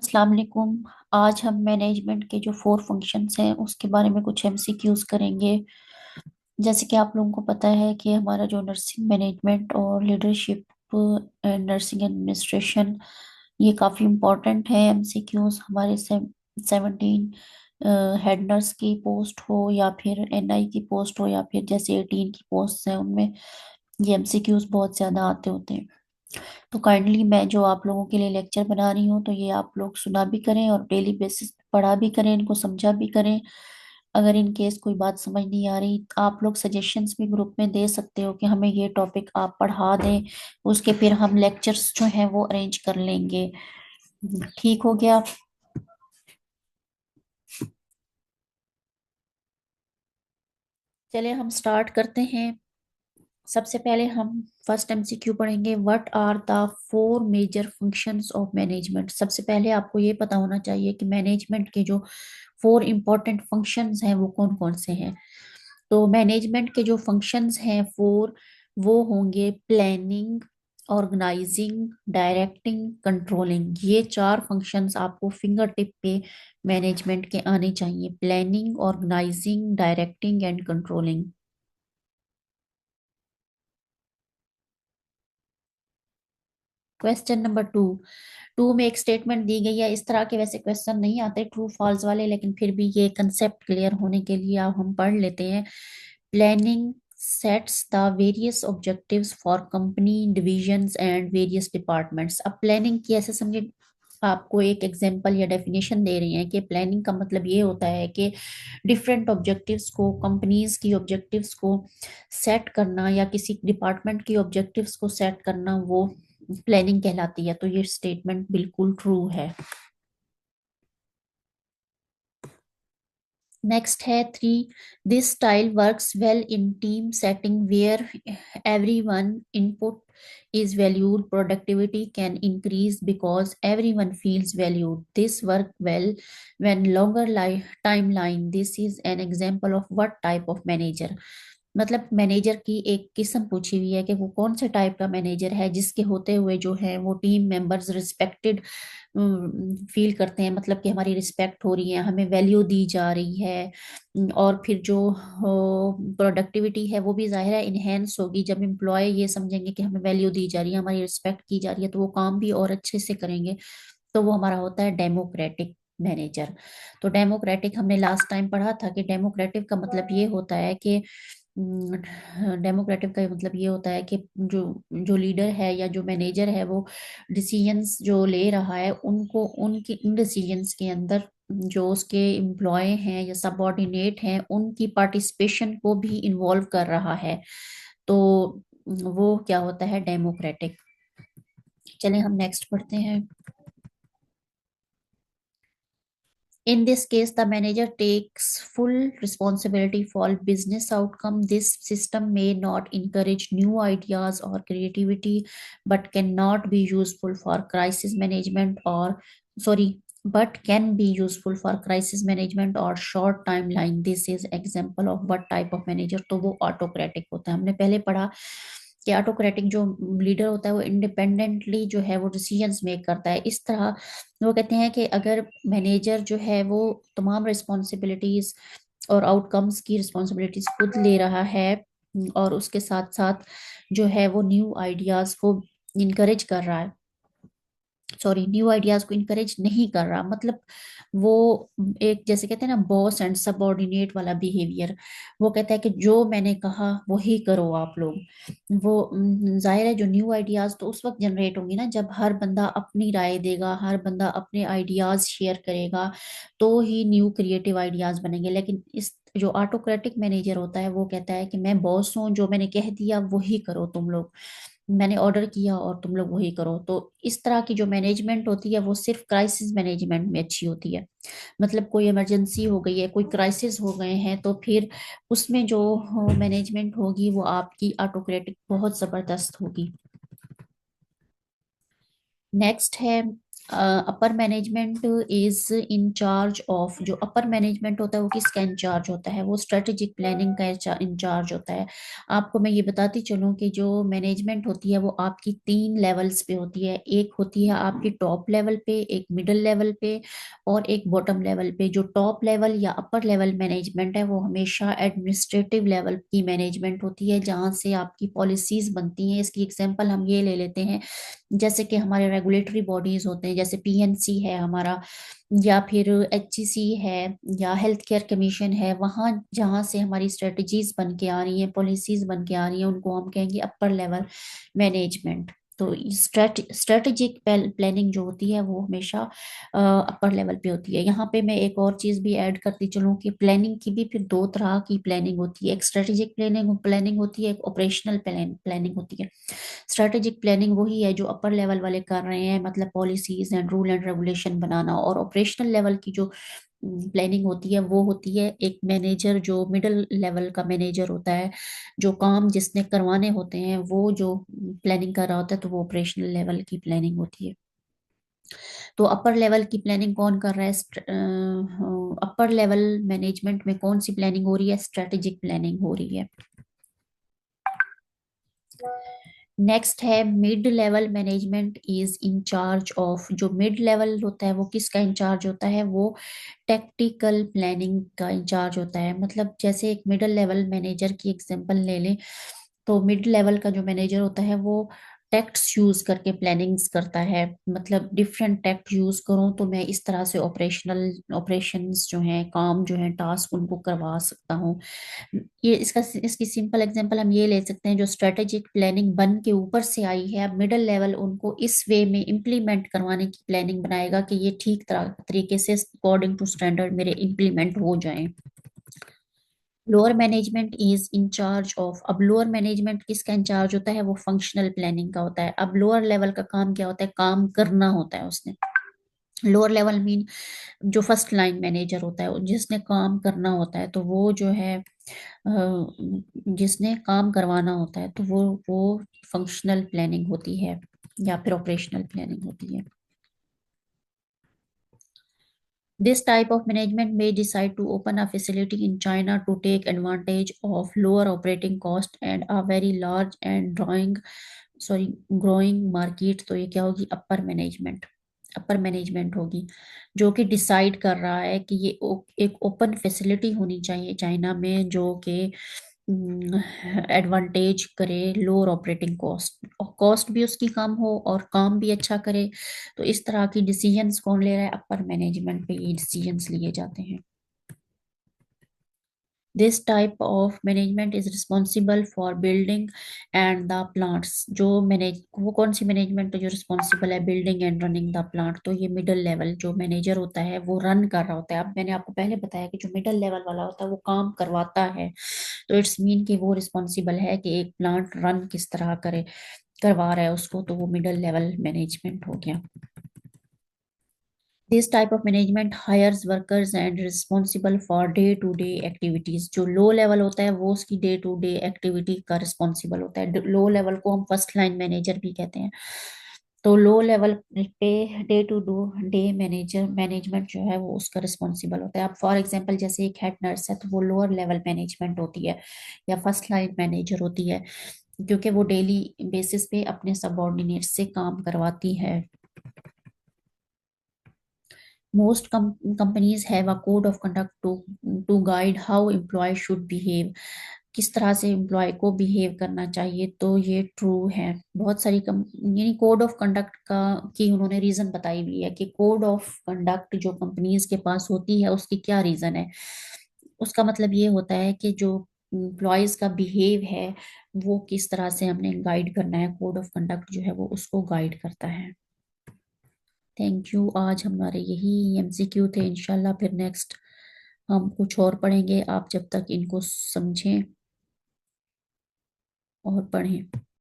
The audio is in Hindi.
अस्सलाम वालेकुम। आज हम मैनेजमेंट के जो फोर फंक्शंस हैं उसके बारे में कुछ एमसीक्यूज करेंगे। जैसे कि आप लोगों को पता है कि हमारा जो नर्सिंग मैनेजमेंट और लीडरशिप नर्सिंग एडमिनिस्ट्रेशन ये काफ़ी इम्पोर्टेंट है। एमसीक्यूज हमारे 17 हेड नर्स की पोस्ट हो या फिर एनआई की पोस्ट हो या फिर जैसे 18 की पोस्ट है उनमें ये एमसीक्यूज बहुत ज़्यादा आते होते हैं। तो काइंडली मैं जो आप लोगों के लिए लेक्चर बना रही हूँ तो ये आप लोग सुना भी करें और डेली बेसिस पे पढ़ा भी करें, इनको समझा भी करें। अगर इन केस कोई बात समझ नहीं आ रही आप लोग सजेशंस भी ग्रुप में दे सकते हो कि हमें ये टॉपिक आप पढ़ा दें। उसके फिर हम लेक्चर्स जो हैं वो अरेंज कर लेंगे। ठीक हो गया। चलिए हम स्टार्ट करते हैं। सबसे पहले हम फर्स्ट एमसीक्यू पढ़ेंगे, what are the four major functions of management. सबसे पहले आपको ये पता होना चाहिए कि मैनेजमेंट के जो फोर इंपॉर्टेंट फंक्शंस हैं वो कौन कौन से हैं। तो मैनेजमेंट के जो फंक्शंस हैं फोर, वो होंगे प्लानिंग, ऑर्गेनाइजिंग, डायरेक्टिंग, कंट्रोलिंग। ये चार फंक्शंस आपको फिंगर टिप पे मैनेजमेंट के आने चाहिए, planning, organizing, directing and controlling. Question number two. Two में एक स्टेटमेंट दी गई है। इस तरह के वैसे क्वेश्चन नहीं आते ट्रू फॉल्स वाले, लेकिन फिर भी ये कंसेप्ट क्लियर होने के लिए अब हम पढ़ लेते हैं। Planning sets the various objectives for company divisions and various departments. अब प्लानिंग की ऐसे समझे, आपको एक एग्जांपल या डेफिनेशन दे रही हैं कि प्लानिंग का मतलब ये होता है कि डिफरेंट ऑब्जेक्टिव्स को, कंपनीज की ऑब्जेक्टिव्स को सेट करना या किसी डिपार्टमेंट की ऑब्जेक्टिव्स को सेट करना, वो प्लानिंग कहलाती है। तो ये स्टेटमेंट बिल्कुल ट्रू है। नेक्स्ट है three. This style works well in team setting where everyone input is valued. Productivity can increase because everyone feels valued. This work well when longer timeline. This is an example of what type of manager। मतलब मैनेजर की एक किस्म पूछी हुई है कि वो कौन से टाइप का मैनेजर है जिसके होते हुए जो है वो टीम मेंबर्स रिस्पेक्टेड फील करते हैं, मतलब कि हमारी रिस्पेक्ट हो रही है, हमें वैल्यू दी जा रही है। और फिर जो प्रोडक्टिविटी है वो भी जाहिर है इनहेंस होगी जब एम्प्लॉय ये समझेंगे कि हमें वैल्यू दी जा रही है, हमारी रिस्पेक्ट की जा रही है, तो वो काम भी और अच्छे से करेंगे। तो वो हमारा होता है डेमोक्रेटिक मैनेजर। तो डेमोक्रेटिक हमने लास्ट टाइम पढ़ा था कि डेमोक्रेटिक का मतलब ये होता है कि डेमोक्रेटिक का मतलब ये होता है कि जो जो लीडर है या जो मैनेजर है वो डिसीजंस जो ले रहा है उनको उनकी इन डिसीजंस के अंदर जो उसके एम्प्लॉय हैं या सबऑर्डिनेट हैं उनकी पार्टिसिपेशन को भी इन्वॉल्व कर रहा है। तो वो क्या होता है, डेमोक्रेटिक। चलिए हम नेक्स्ट पढ़ते हैं। In this case, the manager takes full responsibility for business outcome. This system may not encourage new ideas or creativity, but cannot be useful for crisis management or sorry, but can be useful for crisis management or short timeline. This is example of what type of manager। तो वो ऑटोक्रेटिक होता है। हमने पहले पढ़ा कि ऑटोक्रेटिक जो लीडर होता है वो इंडिपेंडेंटली जो है वो डिसीजंस मेक करता है। इस तरह वो कहते हैं कि अगर मैनेजर जो है वो तमाम रिस्पॉन्सिबिलिटीज और आउटकम्स की रिस्पॉन्सिबिलिटीज खुद ले रहा है और उसके साथ साथ जो है वो न्यू आइडियाज को इनकरेज कर रहा है, सॉरी न्यू आइडियाज को इनकरेज नहीं कर रहा, मतलब वो एक जैसे कहते हैं ना बॉस एंड सबऑर्डिनेट वाला बिहेवियर। वो कहता है कि जो मैंने कहा वही करो आप लोग। वो जाहिर है जो न्यू आइडियाज तो उस वक्त जनरेट होंगी ना जब हर बंदा अपनी राय देगा, हर बंदा अपने आइडियाज शेयर करेगा, तो ही न्यू क्रिएटिव आइडियाज बनेंगे। लेकिन इस जो ऑटोक्रेटिक मैनेजर होता है वो कहता है कि मैं बॉस हूँ, जो मैंने कह दिया वही करो तुम लोग, मैंने ऑर्डर किया और तुम लोग वही करो। तो इस तरह की जो मैनेजमेंट होती है वो सिर्फ क्राइसिस मैनेजमेंट में अच्छी होती है। मतलब कोई इमरजेंसी हो गई है, कोई क्राइसिस हो गए हैं, तो फिर उसमें जो मैनेजमेंट होगी वो आपकी ऑटोक्रेटिक बहुत जबरदस्त होगी। नेक्स्ट है upper management is in charge of, जो अपर मैनेजमेंट होता है वो किसका इंचार्ज होता है, वो स्ट्रेटेजिक प्लानिंग का इंचार्ज होता है। आपको मैं ये बताती चलूं कि जो मैनेजमेंट होती है वो आपकी तीन लेवल्स पे होती है। एक होती है आपकी टॉप लेवल पे, एक मिडिल लेवल पे और एक बॉटम लेवल पे। जो टॉप लेवल या अपर लेवल मैनेजमेंट है वो हमेशा एडमिनिस्ट्रेटिव लेवल की मैनेजमेंट होती है, जहाँ से आपकी पॉलिसीज बनती हैं। इसकी एग्जांपल हम ये ले लेते हैं, जैसे कि हमारे रेगुलेटरी बॉडीज होते हैं, जैसे पीएनसी है हमारा, या फिर एचजीसी है, या हेल्थ केयर कमीशन है। वहाँ जहाँ से हमारी स्ट्रेटजीज बन के आ रही हैं, पॉलिसीज बन के आ रही हैं, उनको हम कहेंगे अपर लेवल मैनेजमेंट। तो स्ट्रेटेजिक प्लानिंग जो होती है वो हमेशा अपर लेवल पे होती है। यहाँ पे मैं एक और चीज भी ऐड करती चलूँ कि प्लानिंग की भी फिर दो तरह की प्लानिंग होती है। एक स्ट्रेटेजिक प्लानिंग प्लानिंग होती है, एक ऑपरेशनल प्लानिंग होती है। स्ट्रेटेजिक प्लानिंग वही है जो अपर लेवल वाले कर रहे हैं, मतलब policies and rule and regulation बनाना। और ऑपरेशनल लेवल की जो प्लानिंग होती है वो होती है एक मैनेजर, जो मिडिल लेवल का मैनेजर होता है, जो काम जिसने करवाने होते हैं वो जो प्लानिंग कर रहा होता है, तो वो ऑपरेशनल लेवल की प्लानिंग होती है। तो अपर लेवल की प्लानिंग कौन कर रहा है, अपर लेवल मैनेजमेंट में कौन सी प्लानिंग हो रही है, स्ट्रेटेजिक प्लानिंग हो रही है। नेक्स्ट है mid level management is in charge of. जो मिड लेवल होता है वो किसका इंचार्ज होता है, वो टेक्टिकल प्लानिंग का इंचार्ज होता है। मतलब जैसे एक मिडिल लेवल मैनेजर की एग्जांपल ले लें, तो मिड लेवल का जो मैनेजर होता है वो टेक्ट्स यूज करके प्लानिंग्स करता है। मतलब डिफरेंट टेक्ट यूज करूं तो मैं इस तरह से ऑपरेशंस जो हैं, काम जो हैं, टास्क उनको करवा सकता हूँ। ये इसकी सिंपल एग्जांपल हम ये ले सकते हैं, जो स्ट्रेटेजिक प्लानिंग बन के ऊपर से आई है, अब मिडिल लेवल उनको इस वे में इम्प्लीमेंट करवाने की प्लानिंग बनाएगा कि ये ठीक तरह तरीके से अकॉर्डिंग टू स्टैंडर्ड मेरे इम्प्लीमेंट हो जाएं। Lower management is in charge of. अब लोअर मैनेजमेंट किसका इंचार्ज होता है, वो फंक्शनल प्लानिंग का होता है। अब लोअर लेवल का काम क्या होता है, काम करना होता है उसने। लोअर लेवल मीन जो फर्स्ट लाइन मैनेजर होता है, जिसने काम करना होता है, तो वो जो है जिसने काम करवाना होता है, तो वो फंक्शनल प्लानिंग होती है या फिर ऑपरेशनल प्लानिंग होती है। This type of management may decide to open a facility in China to take advantage of lower operating cost and a very large and growing market। तो ये क्या होगी, अपर मैनेजमेंट होगी, जो कि डिसाइड कर रहा है कि ये एक ओपन फैसिलिटी होनी चाहिए चाइना में, जो कि एडवांटेज करे लोअर ऑपरेटिंग कॉस्ट, और कॉस्ट भी उसकी कम हो और काम भी अच्छा करे। तो इस तरह की डिसीजंस कौन ले रहा है, अपर मैनेजमेंट पे ये डिसीजंस लिए जाते हैं। This type of management is responsible for building and the plants. जो मैनेज वो कौन सी मैनेजमेंट है जो रिस्पॉन्सिबल है building and running the plant, तो ये मिडिल लेवल जो मैनेजर होता है वो रन कर रहा होता है। अब मैंने आपको पहले बताया कि जो मिडिल लेवल वाला होता है वो काम करवाता है, तो इट्स मीन कि वो रिस्पॉन्सिबल है कि एक प्लांट रन किस तरह करे, करवा रहा है उसको, तो वो मिडिल लेवल मैनेजमेंट हो गया। This type of management hires workers and responsible for day to day activities. जो लो लेवल होता है वो उसकी डे टू डे एक्टिविटी का रिस्पॉन्सिबल होता है। लो लेवल को हम फर्स्ट लाइन मैनेजर भी कहते हैं। तो लो लेवल पे डे टू डे मैनेजमेंट जो है वो उसका रिस्पॉन्सिबल होता है। अब फॉर एग्जांपल जैसे एक हेड नर्स है, तो वो लोअर लेवल मैनेजमेंट होती है या फर्स्ट लाइन मैनेजर होती है, क्योंकि वो डेली बेसिस पे अपने सबऑर्डिनेट से काम करवाती है। Most companies have a code of conduct to guide how employees should behave। किस तरह से एम्प्लॉय को बिहेव करना चाहिए, तो ये ट्रू है। बहुत सारी यानी कोड ऑफ कंडक्ट का की उन्होंने रीजन बताई हुई है कि कोड ऑफ कंडक्ट जो कंपनीज के पास होती है उसकी क्या रीजन है। उसका मतलब ये होता है कि जो एम्प्लॉयज का बिहेव है वो किस तरह से हमने गाइड करना है, कोड ऑफ कंडक्ट जो है वो उसको गाइड करता है। थैंक यू, आज हमारे यही एमसीक्यू थे। इंशाल्लाह फिर नेक्स्ट हम कुछ और पढ़ेंगे। आप जब तक इनको समझें और पढ़ें।